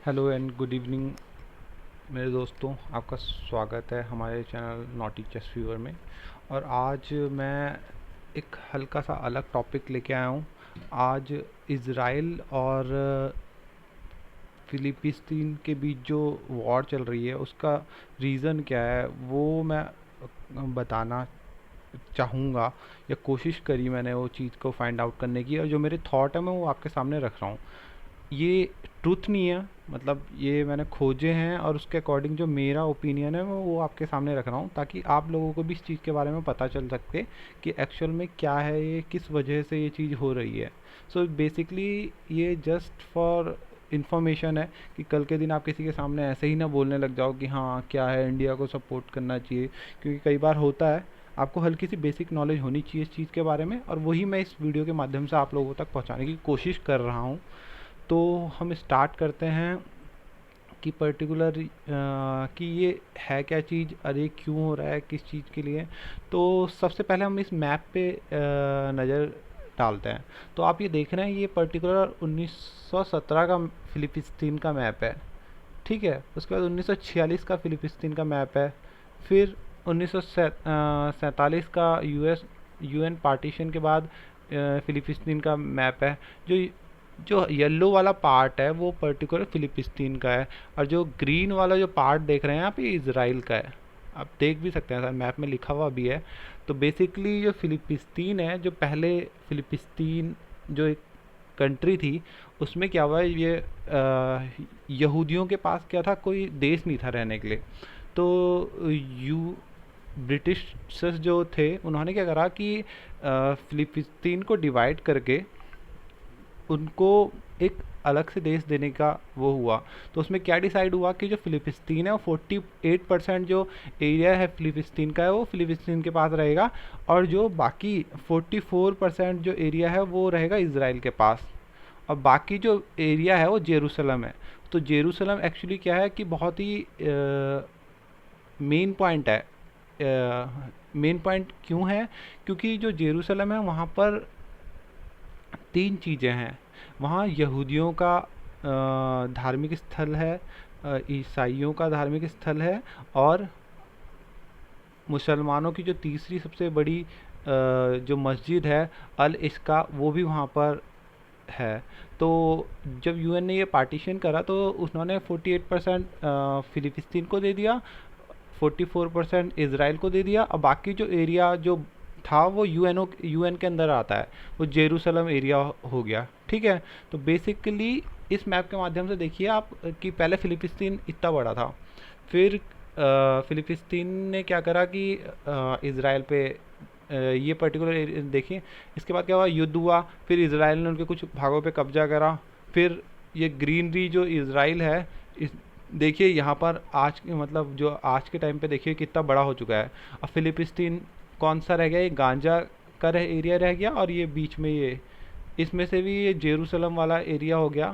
Hello and good evening मेरे दोस्तों, आपका स्वागत है हमारे चैनल नॉटी चेस व्यूअर में। और आज मैं एक हल्का सा अलग टॉपिक लेके आया हूँ। आज इज़राइल और फिलिपिस्तीन के बीच जो वॉर चल रही है उसका रीज़न क्या है वो मैं बताना चाहूँगा, या कोशिश करी मैंने वो चीज़ को फाइंड आउट करने की, और जो मेरे थॉट है मैं वो आपके सामने रख रहा हूँ। ये ट्रुथ नहीं है, मतलब ये मैंने खोजे हैं और उसके अकॉर्डिंग जो मेरा ओपिनियन है मैं वो आपके सामने रख रहा हूँ, ताकि आप लोगों को भी इस चीज़ के बारे में पता चल सके कि एक्चुअल में क्या है, ये किस वजह से ये चीज़ हो रही है। सो बेसिकली ये जस्ट फॉर इन्फॉर्मेशन है कि कल के दिन आप किसी के सामने ऐसे ही ना बोलने लग जाओ कि हाँ क्या है, इंडिया को सपोर्ट करना चाहिए। क्योंकि कई बार होता है, आपको हल्की सी बेसिक नॉलेज होनी चाहिए इस चीज़ के बारे में, और वही मैं इस वीडियो के माध्यम से आप लोगों तक पहुंचाने की कोशिश कर रहा हूं। तो हम स्टार्ट करते हैं कि पर्टिकुलर कि ये है क्या चीज़, अरे क्यों हो रहा है, किस चीज़ के लिए। तो सबसे पहले हम इस मैप पे नज़र डालते हैं। तो आप ये देख रहे हैं, ये पर्टिकुलर 1917 का फिलिपिस्तीन का मैप है। ठीक है, उसके बाद 1946 का फिलिपिस्तीन का मैप है। फिर 1947 का यूएन पार्टीशन के बाद फिलिपिस्तीन का मैप है। जो जो येलो वाला पार्ट है वो पर्टिकुलर फिलिपिस्तीन का है, और जो ग्रीन वाला जो पार्ट देख रहे हैं आप, ये इसराइल का है। आप देख भी सकते हैं, सर मैप में लिखा हुआ भी है। तो बेसिकली जो फिलिपिस्तीन है, जो पहले फिलिपिस्तीन जो एक कंट्री थी, उसमें क्या हुआ है, ये यहूदियों के पास क्या था, कोई देश नहीं था रहने के लिए। तो यू ब्रिटिशर्स जो थे उन्होंने क्या करा कि फिलिपिस्तीन को डिवाइड करके उनको एक अलग से देश देने का वो हुआ। तो उसमें क्या डिसाइड हुआ कि जो फिलिपिस्तीन है वो 48% जो एरिया है फिलिपिस्तीन का है वो फिलिपिस्तीन के पास रहेगा, और जो बाकी 44% जो एरिया है वो रहेगा इसराइल के पास। और बाकी जो एरिया है वो जेरूसलम है। तो जेरूसलम एक्चुअली क्या है कि बहुत ही मेन पॉइंट है। मेन पॉइंट क्यों है? क्योंकि जो जेरूसलम है वहाँ पर तीन चीज़ें हैं। वहाँ यहूदियों का धार्मिक स्थल है, ईसाइयों का धार्मिक स्थल है, और मुसलमानों की जो तीसरी सबसे बड़ी जो मस्जिद है अल इस्का, वो भी वहाँ पर है। तो जब यूएन ने ये पार्टीशन करा तो उन्होंने 48% फिलिपिस्तीन को दे दिया, 44% इसराइल को दे दिया, और बाकी जो एरिया जो था वो यूएन के अंदर आता है, वो जेरूसलम एरिया हो गया। ठीक है। तो बेसिकली इस मैप के माध्यम से देखिए आप कि पहले फिलिपिस्तीन इतना बड़ा था, फिर फिलिपिस्तीन ने क्या करा कि इसराइल पे ये पर्टिकुलर देखिए, इसके बाद क्या हुआ, युद्ध हुआ, फिर इसराइल ने उनके कुछ भागों पे कब्जा करा। फिर ये ग्रीनरी जो इसराइल है, इस देखिए यहाँ पर आज मतलब जो आज के टाइम पे देखिए कितना बड़ा हो चुका है। अब फिलिपिस्तीन कौन सा रह गया, ये गांजा का एरिया रह गया, और ये बीच में ये इसमें से भी ये जेरूसलम वाला एरिया हो गया,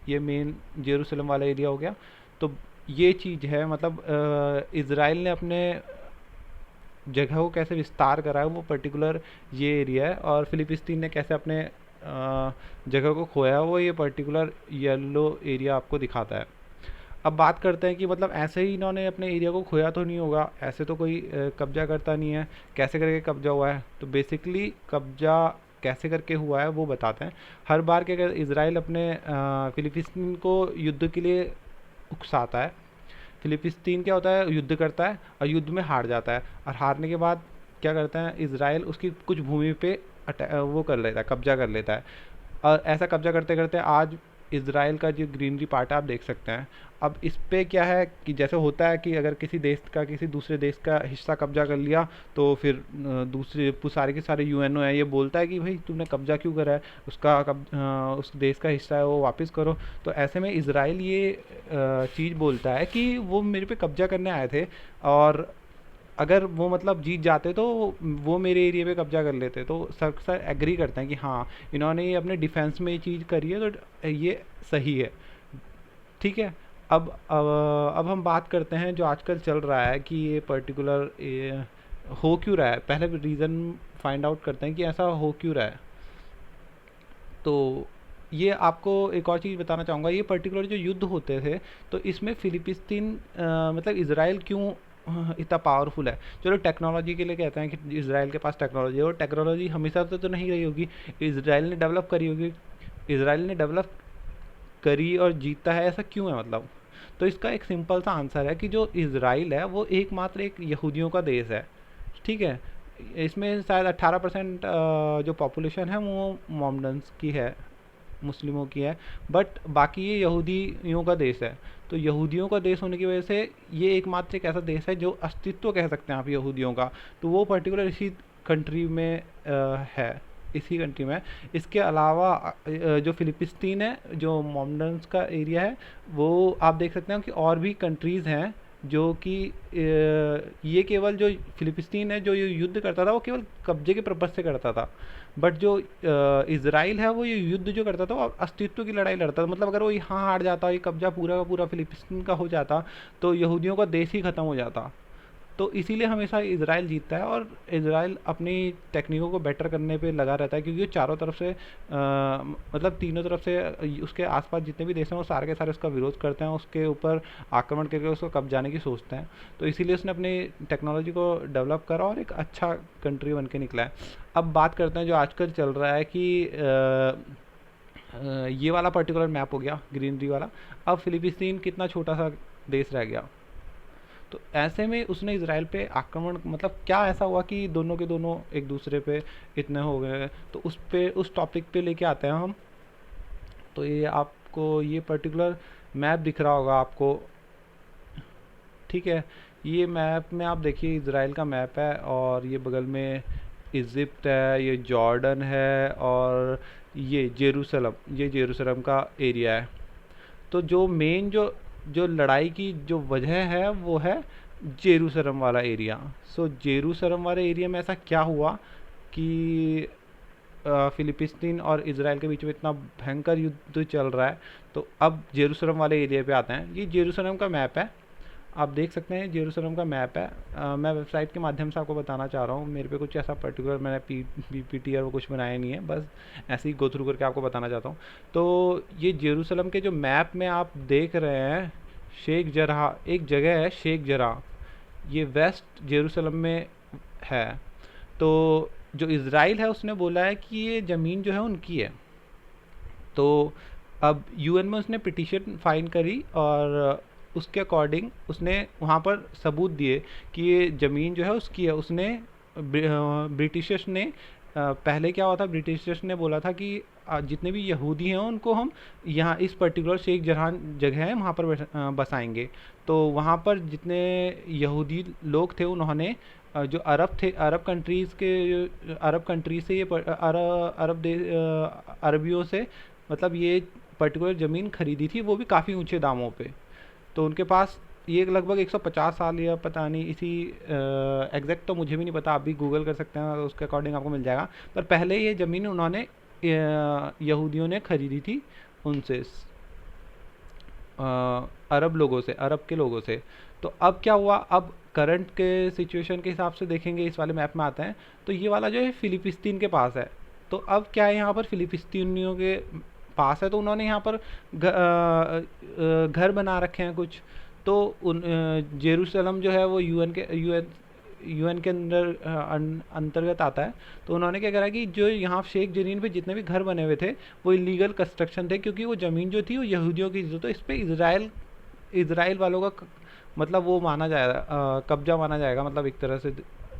ये मेन जेरूसलम वाला एरिया हो गया। तो ये चीज़ है, मतलब इसराइल ने अपने जगह को कैसे विस्तार करा है वो पर्टिकुलर ये एरिया है, और फिलिपिस्तीन ने कैसे अपने जगह को खोया है वो ये पर्टिकुलर येलो एरिया आपको दिखाता है। अब बात करते हैं कि मतलब ऐसे ही इन्होंने अपने एरिया को खोया तो नहीं होगा, ऐसे तो कोई कब्जा करता नहीं है। कैसे करके कब्जा हुआ है? तो बेसिकली कब्जा कैसे करके हुआ है वो बताते हैं। हर बार के अगर इसराइल अपने फिलिपिस्तीन को युद्ध के लिए उकसाता है, फिलिपिस्तीन क्या होता है, युद्ध करता है और युद्ध में हार जाता है, और हारने के बाद क्या करता है इसराइल, उसकी कुछ भूमि पे वो कर लेता है, कब्जा कर लेता है। और ऐसा कब्जा करते करते आज इसराइल का जो ग्रीनरी पार्ट है आप देख सकते हैं। अब इस पे क्या है कि जैसे होता है कि अगर किसी देश का किसी दूसरे देश का हिस्सा कब्जा कर लिया, तो फिर दूसरे सारे के सारे यूएनओ है ये बोलता है कि भाई तुमने कब्जा क्यों करा है, उस देश का हिस्सा है वो वापस करो। तो ऐसे में इसराइल ये चीज़ बोलता है कि वो मेरे पे कब्जा करने आए थे, और अगर वो मतलब जीत जाते तो वो मेरे एरिया पे कब्जा कर लेते। तो सर एग्री करते हैं कि हाँ इन्होंने ये अपने डिफेंस में ये चीज़ करी है, तो ये सही है। ठीक है। अब हम बात करते हैं जो आजकल चल रहा है कि ये पर्टिकुलर हो क्यों रहा है। पहले रीज़न फाइंड आउट करते हैं कि ऐसा हो क्यों रहा है। तो ये आपको एक और चीज़ बताना चाहूँगा, ये पर्टिकुलर जो युद्ध होते थे, तो इसमें फ़िलिस्तीन मतलब इज़राइल क्यों इतना पावरफुल है। चलो टेक्नोलॉजी के लिए कहते हैं कि इज़राइल के पास टेक्नोलॉजी है, और टेक्नोलॉजी हमेशा से तो नहीं रही होगी, इज़राइल ने डेवलप करी होगी। इज़राइल ने डेवलप करी और जीता है, ऐसा क्यों है मतलब? तो इसका एक सिंपल सा आंसर है कि जो इज़राइल है वो एकमात्र एक यहूदियों का देश है, ठीक है? इसमें शायद 18% जो पॉपुलेशन है वो मोमडन्स की है, मुस्लिमों की है, बट बाकी ये यहूदियों का देश है। तो यहूदियों का देश होने की वजह से ये एकमात्र एक ऐसा देश है जो अस्तित्व कह सकते हैं आप यहूदियों का, तो वो पर्टिकुलर इसी कंट्री में है, इसी कंट्री में। इसके अलावा जो फ़िलिस्तीन है, जो मोमडन्स का एरिया है, वो आप देख सकते हैं कि और भी कंट्रीज़ हैं जो कि ये केवल जो फ़िलिस्तीन है जो ये युद्ध करता था वो केवल कब्जे के पर्पज़ से करता था, बट जो इज़राइल है वो ये युद्ध जो करता था वो अस्तित्व की लड़ाई लड़ता था। मतलब अगर वो यहाँ हार जाता, ये कब्जा पूरा का पूरा फ़िलिस्तीन का हो जाता, तो यहूदियों का देश ही ख़त्म हो जाता। तो इसीलिए हमेशा इज़राइल जीतता है, और इज़राइल अपनी टेक्निकों को बेटर करने पे लगा रहता है, क्योंकि वो चारों तरफ से मतलब तीनों तरफ से उसके आसपास जितने भी देश हैं वो सारे के सारे उसका विरोध करते हैं, उसके ऊपर आक्रमण करके उसको कब्जाने की सोचते हैं। तो इसीलिए उसने अपनी टेक्नोलॉजी को डेवलप करा और एक अच्छा कंट्री बन के निकला है। अब बात करते हैं जो आजकल चल रहा है कि ये वाला पर्टिकुलर मैप हो गया ग्रीनरी वाला, अब फ़िलिस्तीन कितना छोटा सा देश रह गया। तो ऐसे में उसने इसराइल पे आक्रमण, मतलब क्या ऐसा हुआ कि दोनों के दोनों एक दूसरे पे इतने हो गए, तो उस पे उस टॉपिक पे लेके आते हैं हम। तो ये आपको ये पर्टिकुलर मैप दिख रहा होगा आपको, ठीक है? ये मैप में आप देखिए इसराइल का मैप है, और ये बगल में इजिप्ट है, ये जॉर्डन है, और ये जेरूसलम का एरिया है। तो जो मेन जो जो लड़ाई की जो वजह है वो है जेरूसलम वाला एरिया। सो जेरूसलम वाले एरिया में ऐसा क्या हुआ कि फ़िलिस्तीन और इज़राइल के बीच में इतना भयंकर युद्ध चल रहा है। तो अब जेरूसलम वाले एरिया पे आते हैं। ये जेरूसलम का मैप है, आप देख सकते हैं जेरूसलम का मैप है। मैं वेबसाइट के माध्यम से आपको बताना चाह रहा हूँ, मेरे पे कुछ ऐसा पर्टिकुलर मैंने पीपीटी और वो कुछ बनाया नहीं है, बस ऐसे ही गो थ्रू करके आपको बताना चाहता हूँ। तो ये जेरूसलम के जो मैप में आप देख रहे हैं, शेख जराह एक जगह है, शेख जराह, ये वेस्ट जेरूसलम में है। तो जो इज़राइल है उसने बोला है कि ये ज़मीन जो है उनकी है। तो अब यूएन में उसने पिटीशन फाइल करी, और उसके अकॉर्डिंग उसने वहाँ पर सबूत दिए कि ये ज़मीन जो है उसकी है। उसने ब्रिटिशर्स ने पहले क्या हुआ था, ब्रिटिशर्स ने बोला था कि जितने भी यहूदी हैं उनको हम यहाँ इस पर्टिकुलर शेख जराह जगह है वहाँ पर बसाएंगे। तो वहाँ पर जितने यहूदी लोग थे उन्होंने जो अरब थे, अरब कंट्री से ये अरबियों से मतलब ये पर्टिकुलर ज़मीन खरीदी थी, वो भी काफ़ी ऊंचे दामों पे। तो उनके पास ये लगभग 150 साल या पता नहीं, इसी एग्जैक्ट तो मुझे भी नहीं पता, आप भी गूगल कर सकते हैं, उसके अकॉर्डिंग आपको मिल जाएगा। पर पहले ये ज़मीन उन्होंने यहूदियों ने खरीदी थी उनसे, अरब लोगों से, अरब के लोगों से। तो अब क्या हुआ, अब करंट के सिचुएशन के हिसाब से देखेंगे, इस वाले मैप में आते हैं, तो ये वाला जो है फ़िलिस्तीन के पास है। तो अब क्या है, यहाँ पर फ़िलिस्तीनियों के पास है, तो उन्होंने यहाँ पर घर बना रखे हैं कुछ। तो जेरूसलम जो है वो यूएन के अंदर अंतर्गत आता है। तो उन्होंने क्या करा कि जो यहाँ शेख जरीन पे जितने भी घर बने हुए थे वो इलीगल कंस्ट्रक्शन थे, क्योंकि वो ज़मीन जो थी वो यहूदियों की थी। तो इस पे इज़राइल वालों का मतलब वो माना जाएगा, कब्जा माना जाएगा, मतलब एक तरह से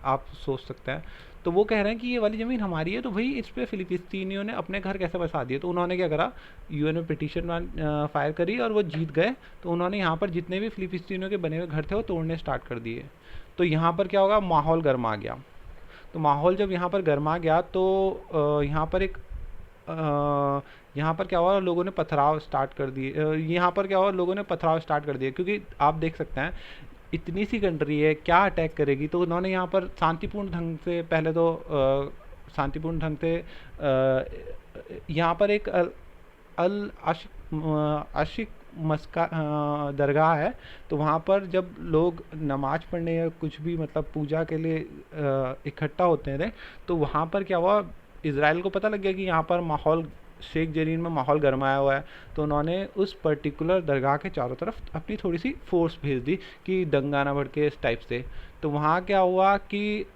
आप सोच सकते हैं। तो वो कह रहे हैं कि ये वाली ज़मीन हमारी है, तो भाई इस पे फ़िलिस्तीनियों ने अपने घर कैसे बसा दिए। तो उन्होंने क्या करा, यूएन में पिटीशन फाइल करी, और वो जीत गए। तो उन्होंने यहाँ पर जितने भी फ़िलिस्तीनियों के बने हुए घर थे वो तोड़ने स्टार्ट कर दिए। तो यहाँ पर क्या होगा, माहौल गर्मा गया। तो माहौल जब यहाँ पर गर्मा गया तो यहाँ पर क्या हुआ, लोगों ने पथराव स्टार्ट कर दिए। यहाँ पर क्या हुआ, लोगों ने पथराव स्टार्ट कर दिए, क्योंकि आप देख सकते हैं इतनी सी कंट्री है, क्या अटैक करेगी। तो उन्होंने यहाँ पर शांतिपूर्ण ढंग से पहले तो शांतिपूर्ण ढंग से यहाँ पर एक अल आशिक मस्का दरगाह है। तो वहाँ पर जब लोग नमाज पढ़ने या कुछ भी मतलब पूजा के लिए इकट्ठा होते थे, तो वहाँ पर क्या हुआ, इज़राइल को पता लग गया कि यहाँ पर माहौल शेख जरीन में माहौल गरमाया हुआ है, तो उन्होंने उस पर्टिकुलर दरगाह के चारों तरफ अपनी थोड़ी सी फोर्स भेज दी कि दंगा ना भड़के इस टाइप से। तो वहाँ क्या हुआ कि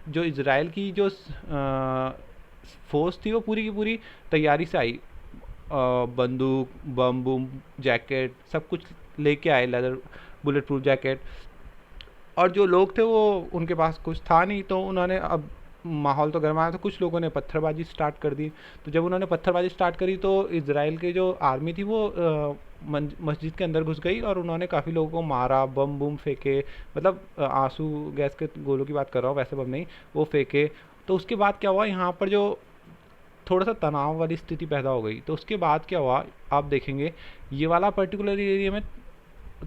जो इज़राइल की जो फोर्स थी वो पूरी की पूरी तैयारी से आई, बंदूक, बम बुम, जैकेट, सब कुछ लेके आए, लेदर बुलेट प्रूफ जैकेट। और जो लोग थे वो उनके पास कुछ था नहीं, तो उन्होंने, अब माहौल तो गर्माया, तो कुछ लोगों ने पत्थरबाजी स्टार्ट कर दी। तो जब उन्होंने पत्थरबाजी स्टार्ट करी तो इज़राइल के जो आर्मी थी वो मस्जिद के अंदर घुस गई और उन्होंने काफ़ी लोगों को मारा, बम बुम फेंके, मतलब आंसू गैस के गोलों की बात कर रहा हूँ, वैसे बम नहीं, वो फेंके। तो उसके बाद क्या हुआ, यहाँ पर जो थोड़ा सा तनाव वाली स्थिति पैदा हो गई। तो उसके बाद क्या हुआ, आप देखेंगे ये वाला पर्टिकुलर एरिया में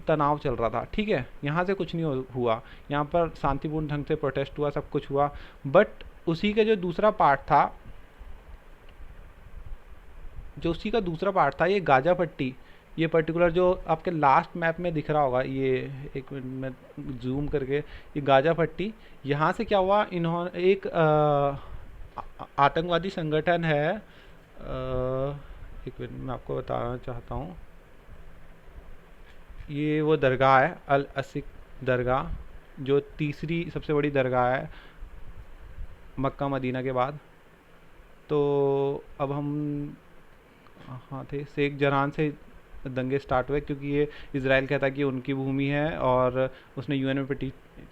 तनाव चल रहा था, ठीक है, यहाँ से कुछ नहीं हुआ, यहाँ पर शांतिपूर्ण ढंग से प्रोटेस्ट हुआ, सब कुछ हुआ। बट उसी का जो दूसरा पार्ट था, ये गाजा पट्टी, ये पर्टिकुलर जो आपके लास्ट मैप में दिख रहा होगा, ये एक मिनट में जूम करके, ये गाजा पट्टी, यहाँ से क्या हुआ, इन्होंने एक आतंकवादी संगठन है, एक मिनट मैं आपको बताना चाहता हूँ, ये वो दरगाह है अल असिक दरगाह, जो तीसरी सबसे बड़ी दरगाह है मक्का मदीना के बाद। तो अब हम, हाँ थे, शेख जरान से दंगे स्टार्ट हुए क्योंकि ये इज़राइल कहता है कि उनकी भूमि है, और उसने यूएन में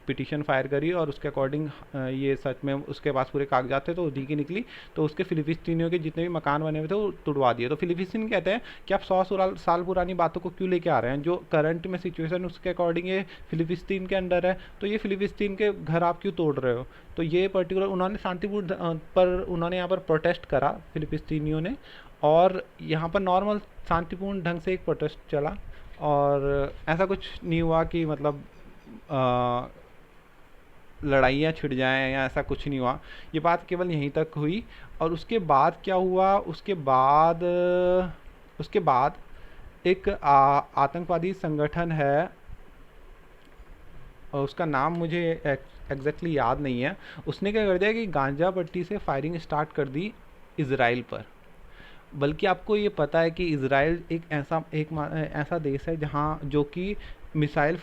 पिटीशन फायर करी और उसके अकॉर्डिंग ये सच में उसके पास पूरे कागजात थे, तो उन्हीं की निकली। तो उसके फिलिस्तीनियों के जितने भी मकान बने हुए थे वो तुड़वा दिए। तो फिलिस्तीन कहते हैं कि आप 100 साल पुरानी बातों को क्यों लेके आ रहे हैं, जो करंट में सिचुएशन उसके अकॉर्डिंग ये फिलिस्तीन के अंडर है, तो ये फिलिस्तीन के घर आप क्यों तोड़ रहे हो। तो ये पर्टिकुलर उन्होंने शांतिपूर्ण पर उन्होंने यहाँ पर प्रोटेस्ट करा फिलिस्तीनियों ने, और यहाँ पर नॉर्मल शांतिपूर्ण ढंग से एक प्रोटेस्ट चला, और ऐसा कुछ नहीं हुआ कि मतलब लड़ाइयाँ छिड़ जाएं या ऐसा कुछ नहीं हुआ। ये बात केवल यहीं तक हुई। और उसके बाद क्या हुआ, उसके बाद एक आतंकवादी संगठन है, और उसका नाम मुझे एग्जैक्टली याद नहीं है, उसने क्या कर दिया कि गांजा पट्टी से फायरिंग स्टार्ट कर दी इज़राइल पर। बल्कि आपको ये पता है कि इज़राइल एक ऐसा देश है जहाँ जो कि मिसाइल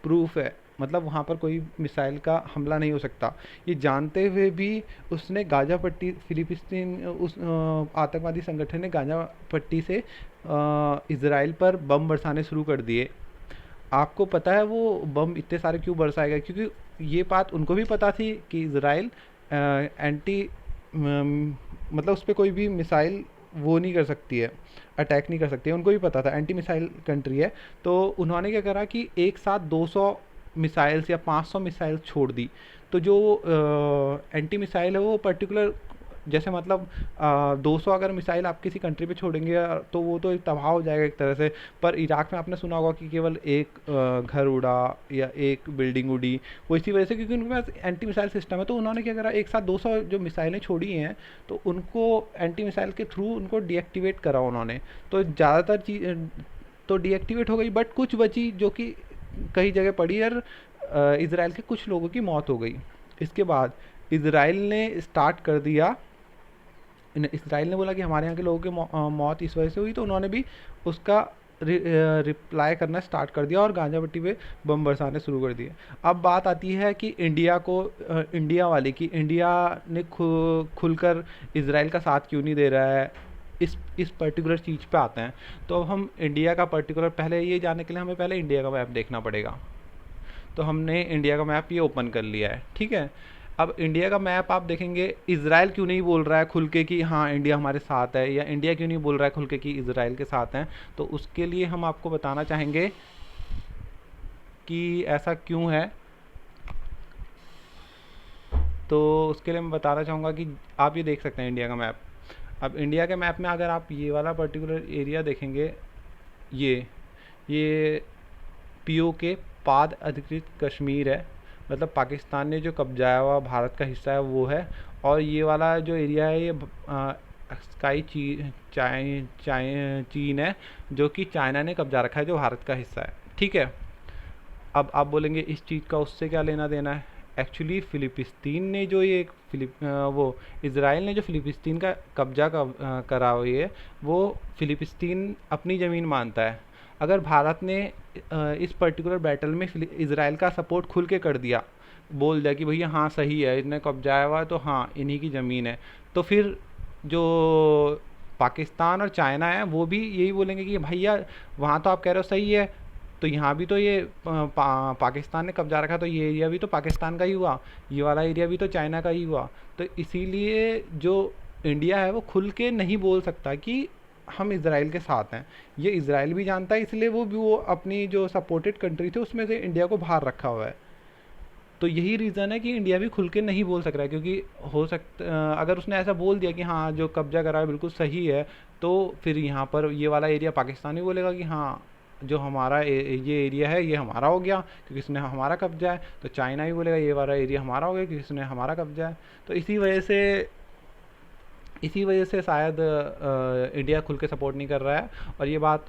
प्रूफ है, मतलब वहाँ पर कोई मिसाइल का हमला नहीं हो सकता। ये जानते हुए भी उसने गाजा पट्टी, फिलिस्तीन उस आतंकवादी संगठन ने गाजा पट्टी से इज़राइल पर बम बरसाने शुरू कर दिए। आपको पता है वो बम इतने सारे क्यों बरसाएगा, क्योंकि ये बात उनको भी पता थी कि इज़राइल एंटी मतलब उस पर कोई भी मिसाइल वो नहीं कर सकती है, अटैक नहीं कर सकती है, उनको भी पता था, एंटी मिसाइल कंट्री है। तो उन्होंने क्या करा कि एक साथ 200 मिसाइल्स या 500 मिसाइल छोड़ दी। तो जो एंटी मिसाइल है वो पर्टिकुलर, जैसे मतलब 200 अगर मिसाइल आप किसी कंट्री पे छोड़ेंगे तो वो तो एक तबाह हो जाएगा एक तरह से। पर इराक में आपने सुना होगा कि केवल एक घर उड़ा या एक बिल्डिंग उड़ी, वो इसी वजह से क्योंकि उनके पास एंटी मिसाइल सिस्टम है। तो उन्होंने क्या करा, एक साथ 200 जो मिसाइलें छोड़ी हैं तो उनको एंटी मिसाइल के थ्रू उनको डीएक्टिवेट करा उन्होंने। तो ज़्यादातर चीज़ तो डीएक्टिवेट हो गई, बट कुछ बची जो कि कई जगह पड़ी, और इज़राइल के कुछ लोगों की मौत हो गई। इसके बाद इज़राइल ने स्टार्ट कर दिया, इसराइल ने बोला कि हमारे यहाँ के लोगों की मौत इस वजह से हुई, तो उन्होंने भी उसका रिप्लाई करना स्टार्ट कर दिया और गांजा पट्टी पे बम बरसाने शुरू कर दिए। अब बात आती है कि इंडिया वाले की, इंडिया ने खुलकर इज़राइल का साथ क्यों नहीं दे रहा है, इस पर्टिकुलर चीज़ पे आते हैं। तो अब हम इंडिया का पर्टिकुलर, पहले ये जानने के लिए हमें पहले इंडिया का मैप देखना पड़ेगा। तो हमने इंडिया का मैप ये ओपन कर लिया है, ठीक है। अब इंडिया का मैप आप देखेंगे, इज़राइल क्यों नहीं बोल रहा है खुल के कि हाँ इंडिया हमारे साथ है, या इंडिया क्यों नहीं बोल रहा है खुल के कि इज़राइल के साथ हैं। तो उसके लिए हम आपको बताना चाहेंगे कि ऐसा क्यों है। तो उसके लिए मैं बताना चाहूँगा कि आप ये देख सकते हैं इंडिया का मैप। अब इंडिया के मैप में अगर आप ये वाला पर्टिकुलर एरिया देखेंगे, ये पीओके पाद अधिकृत कश्मीर है, मतलब पाकिस्तान ने जो कब्जाया हुआ भारत का हिस्सा है वो है। और ये वाला जो एरिया है ये स्काई चीन है, जो कि चाइना ने कब्जा रखा है, जो भारत का हिस्सा है, ठीक है। अब आप बोलेंगे इस चीज़ का उससे क्या लेना देना है, एक्चुअली फ़िलिस्तीन ने जो ये वो इसराइल ने जो फ़िलिस्तीन का कब्जा करा हुई है, वो फ़िलिस्तीन अपनी ज़मीन मानता है। अगर भारत ने इस पर्टिकुलर बैटल में इसराइल का सपोर्ट खुल के कर दिया, बोल दिया कि भैया हाँ सही है, इसने कब्जाया हुआ है तो हाँ इन्हीं की ज़मीन है, तो फिर जो पाकिस्तान और चाइना है वो भी यही बोलेंगे कि भैया वहाँ तो आप कह रहे हो सही है, तो यहाँ भी तो ये पाकिस्तान ने कब्जा रखा, तो ये एरिया भी तो पाकिस्तान का ही हुआ, ये वाला एरिया भी तो चाइना का ही हुआ। तो इसीलिए जो इंडिया है वो खुल के नहीं बोल सकता कि हम इसराइल के साथ हैं। ये इसराइल भी जानता है, इसलिए वो अपनी जो सपोर्टेड कंट्री थी उसमें से इंडिया को बाहर रखा हुआ है। तो यही रीज़न है कि इंडिया भी खुल के नहीं बोल सक रहा है, क्योंकि हो सकता अगर उसने ऐसा बोल दिया कि हाँ जो कब्जा करा है बिल्कुल सही है, तो फिर यहाँ पर ये वाला एरिया पाकिस्तान ही बोलेगा कि हाँ जो हमारा ये एरिया है ये हमारा हो गया क्योंकि इसने हमारा कब्जा है, तो चाइना भी बोलेगा ये वाला एरिया हमारा हो गया क्योंकि इसने हमारा कब्जा है। तो इसी वजह से शायद इंडिया खुल के सपोर्ट नहीं कर रहा है, और ये बात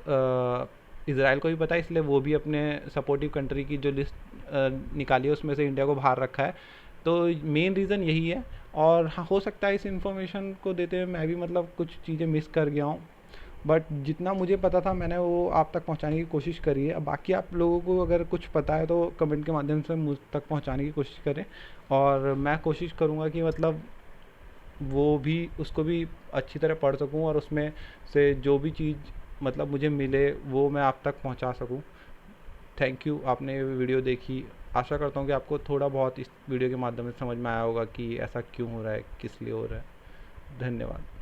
इसराइल को भी पता है, इसलिए वो भी अपने सपोर्टिव कंट्री की जो लिस्ट निकाली है उसमें से इंडिया को बाहर रखा है। तो मेन रीज़न यही है। और हाँ, हो सकता है इस इन्फॉर्मेशन को देते हुए मैं भी मतलब कुछ चीज़ें मिस कर गया हूँ, बट जितना मुझे पता था मैंने वो आप तक पहुँचाने की कोशिश करी है। अब बाकी आप लोगों को अगर कुछ पता है तो कमेंट के माध्यम से मुझ तक पहुँचाने की कोशिश करें, और मैं कोशिश करूँगा कि मतलब वो भी उसको भी अच्छी तरह पढ़ सकूँ और उसमें से जो भी चीज़ मतलब मुझे मिले वो मैं आप तक पहुँचा सकूँ। थैंक यू, आपने ये वीडियो देखी। आशा करता हूँ कि आपको थोड़ा बहुत इस वीडियो के माध्यम से समझ में आया होगा कि ऐसा क्यों हो रहा है, किस लिए हो रहा है। धन्यवाद।